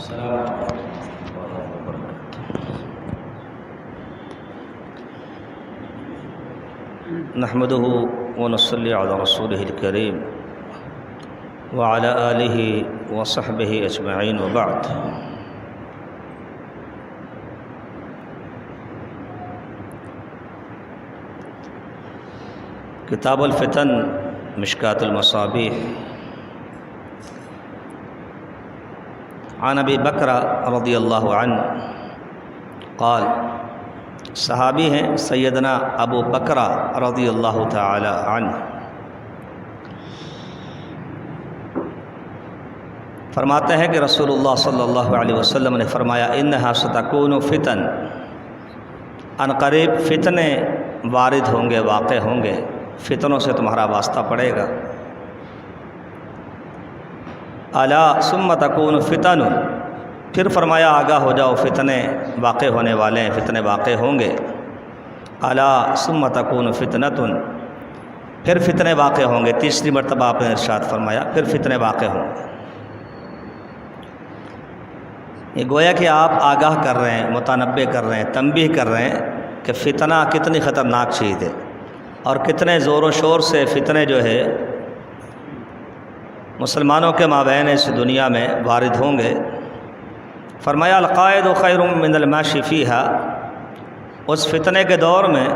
السلام علیکم ورحمۃ اللہ وبرکاتہ نحمده ونصلي على رسوله الكريم وعلى آله وصحبه أجمعين وبعد. کتاب الفتن مشکات المصابیح عن ابی بکر رضی اللہ عنہ قال، صحابی ہیں سیدنا ابو بکر رضی اللہ تعالی عنہ، فرماتے ہیں کہ رسول اللہ صلی اللہ علیہ وسلم نے فرمایا، انہا ستکون فتن، ان قریب فتنے وارد ہوں گے، واقع ہوں گے، فتنوں سے تمہارا واسطہ پڑے گا. الا ثم تکون فتن، پھر فرمایا آگاہ ہو جاؤ، فتنے واقع ہونے والے ہیں، فتنے واقع ہوں گے. الا ثم تکون فتنۃ، پھر فتنے واقع ہوں گے. تیسری مرتبہ آپ نے ارشاد فرمایا پھر فتنے واقع ہوں گے. یہ گویا کہ آپ آگاہ کر رہے ہیں، متنبہ کر رہے ہیں، تنبیہ کر رہے ہیں کہ فتنہ کتنی خطرناک چیز ہے اور کتنے زور و شور سے فتنے جو ہے مسلمانوں کے مابین اس دنیا میں وارد ہوں گے. فرمایا القائد خیر من الماشی فیہا، اس فتنے کے دور میں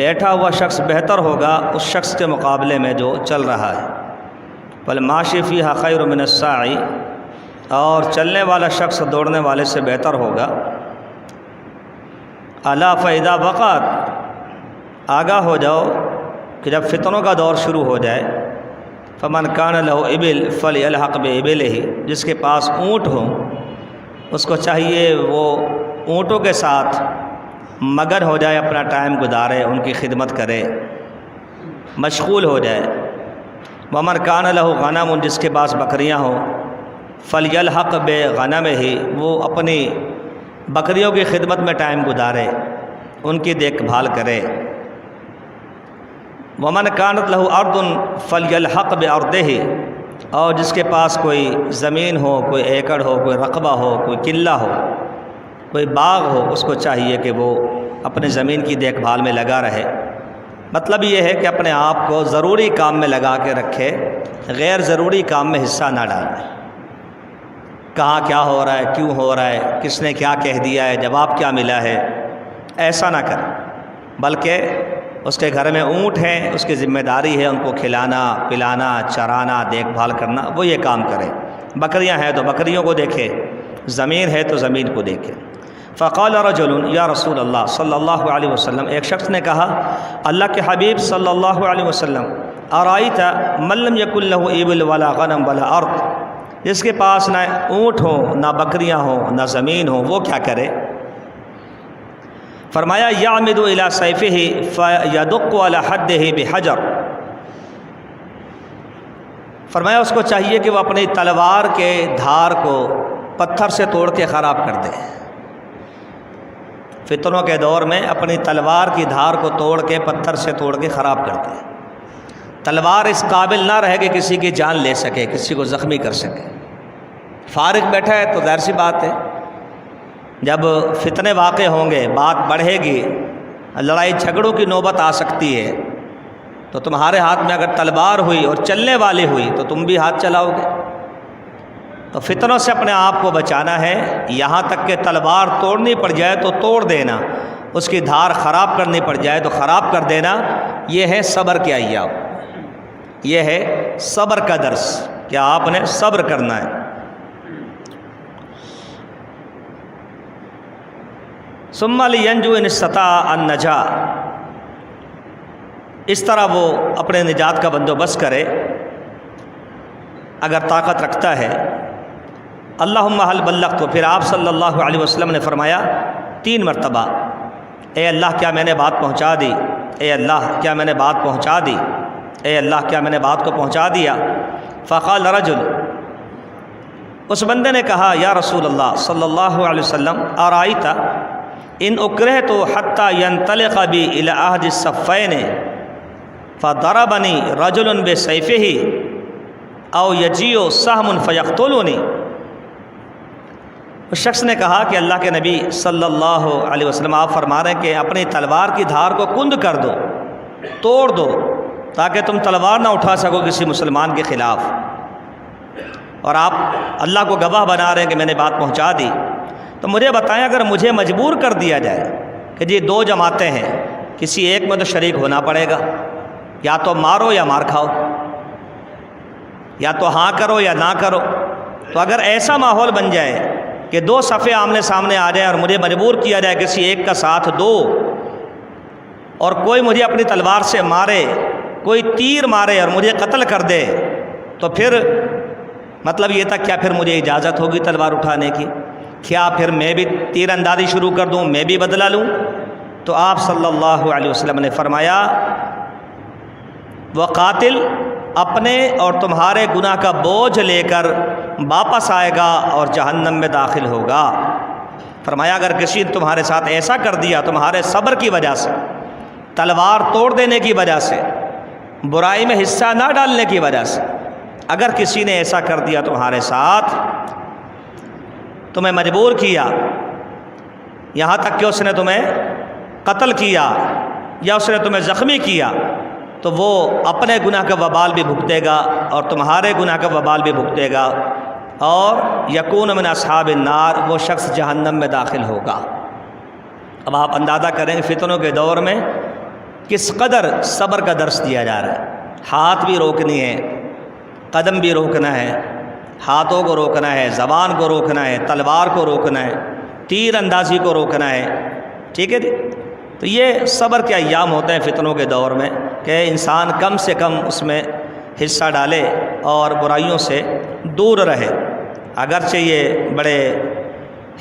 بیٹھا ہوا شخص بہتر ہوگا اس شخص کے مقابلے میں جو چل رہا ہے. والماشی فیہا خیر من الساعی، اور چلنے والا شخص دوڑنے والے سے بہتر ہوگا. الا فاذا وقعت، آگاہ ہو جاؤ کہ جب فتنوں کا دور شروع ہو جائے، فمن کان لہ ابل فلیلحق بابلہ، جس کے پاس اونٹ ہوں اس کو چاہیے وہ اونٹوں کے ساتھ مگن ہو جائے، اپنا ٹائم گزارے، ان کی خدمت کرے، مشغول ہو جائے. ومن کان لہ غنم، جس کے پاس بکریاں ہوں، فلیلحق بغنمہ، وہ اپنی بکریوں کی خدمت میں ٹائم گزارے، ان کی دیکھ بھال کرے. ومن کانت لہ ارض فلیلحق بارضہ، اور جس کے پاس کوئی زمین ہو، کوئی ایکڑ ہو، کوئی رقبہ ہو، کوئی قلعہ ہو، کوئی باغ ہو، اس کو چاہیے کہ وہ اپنے زمین کی دیکھ بھال میں لگا رہے. مطلب یہ ہے کہ اپنے آپ کو ضروری کام میں لگا کے رکھے، غیر ضروری کام میں حصہ نہ ڈالے. کہاں کیا ہو رہا ہے، کیوں ہو رہا ہے، کس نے کیا کہہ دیا ہے، جواب کیا ملا ہے، ایسا نہ کرے. بلکہ اس کے گھر میں اونٹ ہیں، اس کی ذمہ داری ہے ان کو کھلانا، پلانا، چرانا، دیکھ بھال کرنا، وہ یہ کام کرے. بکریاں ہیں تو بکریوں کو دیکھے، زمین ہے تو زمین کو دیکھے. فقال رجل یا رسول اللہ صلی اللہ علیہ وسلم، ایک شخص نے کہا اللہ کے حبیب صلی اللہ علیہ وسلم، ارائیت من لم یکن لہ ابل ولا غنم ولا ارض، جس کے پاس نہ اونٹ ہوں، نہ بکریاں ہوں، نہ زمین ہو، وہ کیا کرے؟ فرمایا یعمد الی سیفہ فیدق علی حدہ بحجر، فرمایا اس کو چاہیے کہ وہ اپنی تلوار کے دھار کو پتھر سے توڑ کے خراب کر دے. فتنوں کے دور میں اپنی تلوار کی دھار کو توڑ کے، پتھر سے توڑ کے خراب کر دے. تلوار اس قابل نہ رہے کہ کسی کی جان لے سکے، کسی کو زخمی کر سکے. فارغ بیٹھا ہے تو ظاہر سی بات ہے جب فتنے واقع ہوں گے، بات بڑھے گی، لڑائی جھگڑوں کی نوبت آ سکتی ہے، تو تمہارے ہاتھ میں اگر تلوار ہوئی اور چلنے والی ہوئی تو تم بھی ہاتھ چلاؤ گے. تو فتنوں سے اپنے آپ کو بچانا ہے، یہاں تک کہ تلوار توڑنی پڑ جائے تو توڑ دینا، اس کی دھار خراب کرنی پڑ جائے تو خراب کر دینا. یہ ہے صبر کے ایام، یہ ہے صبر کا درس کہ آپ نے صبر کرنا ہے. ثم لینجو ان استطاع النجا، اس طرح وہ اپنے نجات کا بندوبست کرے اگر طاقت رکھتا ہے. اللہم حل بلغت، تو پھر آپ صلی اللہ علیہ وسلم نے فرمایا 3 مرتبہ، اے اللہ کیا میں نے بات پہنچا دی، اے اللہ کیا میں نے بات پہنچا دی، اے اللہ کیا میں نے بات کو پہنچا دیا. فقال رجل، اس بندے نے کہا یا رسول اللہ صلی اللہ علیہ وسلم، ارائیت ان اکرہت حتی ینطلق بی الی احد الصفین فضربنی رجل بسیفہ او یجیء سهم فیقتلنی، اس شخص نے کہا کہ اللہ کے نبی صلی اللہ علیہ وسلم آپ فرما رہے ہیں کہ اپنی تلوار کی دھار کو کند کر دو، توڑ دو، تاکہ تم تلوار نہ اٹھا سکو کسی مسلمان کے خلاف۔ اور آپ اللہ کو گواہ بنا رہے ہیں کہ میں نے بات پہنچا دی۔ تو مجھے بتائیں، اگر مجھے مجبور کر دیا جائے کہ جی دو جماعتیں ہیں، کسی ایک میں تو شریک ہونا پڑے گا، یا تو مارو یا مار کھاؤ، یا تو ہاں کرو یا نہ کرو، تو اگر ایسا ماحول بن جائے کہ دو صفیں آمنے سامنے آ جائیں اور مجھے مجبور کیا جائے کسی ایک کا ساتھ دو، اور کوئی مجھے اپنی تلوار سے مارے، کوئی تیر مارے اور مجھے قتل کر دے، تو پھر مطلب یہ تھا کیا پھر مجھے اجازت ہوگی تلوار اٹھانے کی؟ کیا پھر میں بھی تیر اندازی شروع کر دوں، میں بھی بدلہ لوں؟ تو آپ صلی اللہ علیہ وسلم نے فرمایا وہ قاتل اپنے اور تمہارے گناہ کا بوجھ لے کر واپس آئے گا اور جہنم میں داخل ہوگا۔ فرمایا اگر کسی نے تمہارے ساتھ ایسا کر دیا تمہارے صبر کی وجہ سے، تلوار توڑ دینے کی وجہ سے، برائی میں حصہ نہ ڈالنے کی وجہ سے، اگر کسی نے ایسا کر دیا تمہارے ساتھ، تمہیں مجبور کیا، یہاں تک کہ اس نے تمہیں قتل کیا یا اس نے تمہیں زخمی کیا، تو وہ اپنے گناہ کا وبال بھی بھگتے گا اور تمہارے گناہ کا وبال بھی بھگتے گا، اور یکون من اصحاب النار، وہ شخص جہنم میں داخل ہوگا۔ اب آپ اندازہ کریں فتنوں کے دور میں کس قدر صبر کا درس دیا جا رہا ہے۔ ہاتھ بھی روکنی ہے، قدم بھی روکنا ہے، ہاتھوں کو روکنا ہے، زبان کو روکنا ہے، تلوار کو روکنا ہے، تیر اندازی کو روکنا ہے، ٹھیک ہے جی۔ تو یہ صبر کے ایام ہوتے ہیں فتنوں کے دور میں کہ انسان کم سے کم اس میں حصہ ڈالے اور برائیوں سے دور رہے۔ اگرچہ یہ بڑے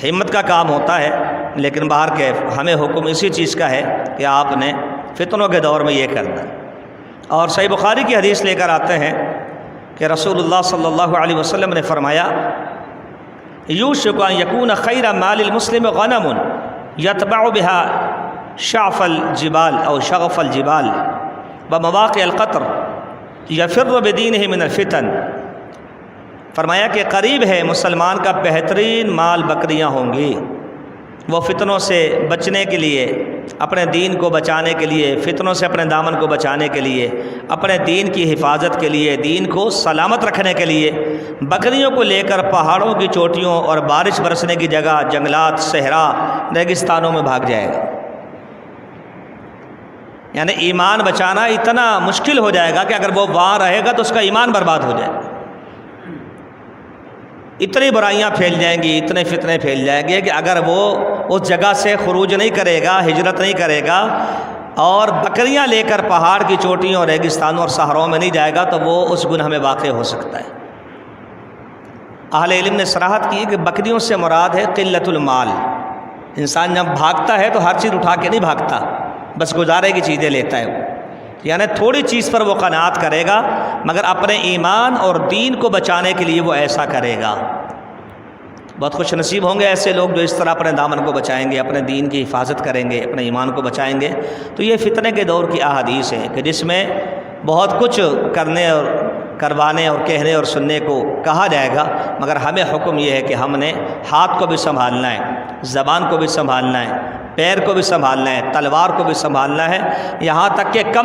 ہمت کا کام ہوتا ہے، لیکن باہر کے ہمیں حکم اسی چیز کا ہے کہ آپ نے فتنوں کے دور میں یہ کرنا ہے۔ اور صحیح بخاری کی حدیث لے کر آتے ہیں کہ رسول اللہ صلی اللہ علیہ وسلم نے فرمایا یوشک ان یکون خیر مال المسلم غنم یتبع بها شعف الجبال او شغف الجبال ومواقع القطر یفر بدینہ من الفتن۔ فرمایا کہ قریب ہے مسلمان کا بہترین مال بکریاں ہوں گی، وہ فتنوں سے بچنے کے لیے، اپنے دین کو بچانے کے لیے، فتنوں سے اپنے دامن کو بچانے کے لیے، اپنے دین کی حفاظت کے لیے، دین کو سلامت رکھنے کے لیے بکریوں کو لے کر پہاڑوں کی چوٹیوں اور بارش برسنے کی جگہ، جنگلات، صحرا، ریگستانوں میں بھاگ جائے گا۔ یعنی ایمان بچانا اتنا مشکل ہو جائے گا کہ اگر وہ وہاں رہے گا تو اس کا ایمان برباد ہو جائے گا۔ اتنی برائیاں پھیل جائیں گی، اتنے فتنے پھیل جائیں گے کہ اگر وہ اس جگہ سے خروج نہیں کرے گا، ہجرت نہیں کرے گا اور بکریاں لے کر پہاڑ کی چوٹیوں اور ریگستانوں اور صحراؤں میں نہیں جائے گا تو وہ اس گناہ میں واقع ہو سکتا ہے۔ اہل علم نے صراحت کی کہ بکریوں سے مراد ہے قلت المال۔ انسان جب بھاگتا ہے تو ہر چیز اٹھا کے نہیں بھاگتا، بس گزارے کی چیزیں لیتا ہے وہ، یعنی تھوڑی چیز پر وہ قناعت کرے گا، مگر اپنے ایمان اور دین کو بچانے کے لیے وہ ایسا کرے گا۔ بہت خوش نصیب ہوں گے ایسے لوگ جو اس طرح اپنے دامن کو بچائیں گے، اپنے دین کی حفاظت کریں گے، اپنے ایمان کو بچائیں گے۔ تو یہ فتنے کے دور کی احادیث ہے کہ جس میں بہت کچھ کرنے اور کروانے اور کہنے اور سننے کو کہا جائے گا، مگر ہمیں حکم یہ ہے کہ ہم نے ہاتھ کو بھی سنبھالنا ہے، زبان کو بھی سنبھالنا ہے، پیر کو بھی سنبھالنا ہے، تلوار کو بھی سنبھالنا ہے، یہاں تک کہ کم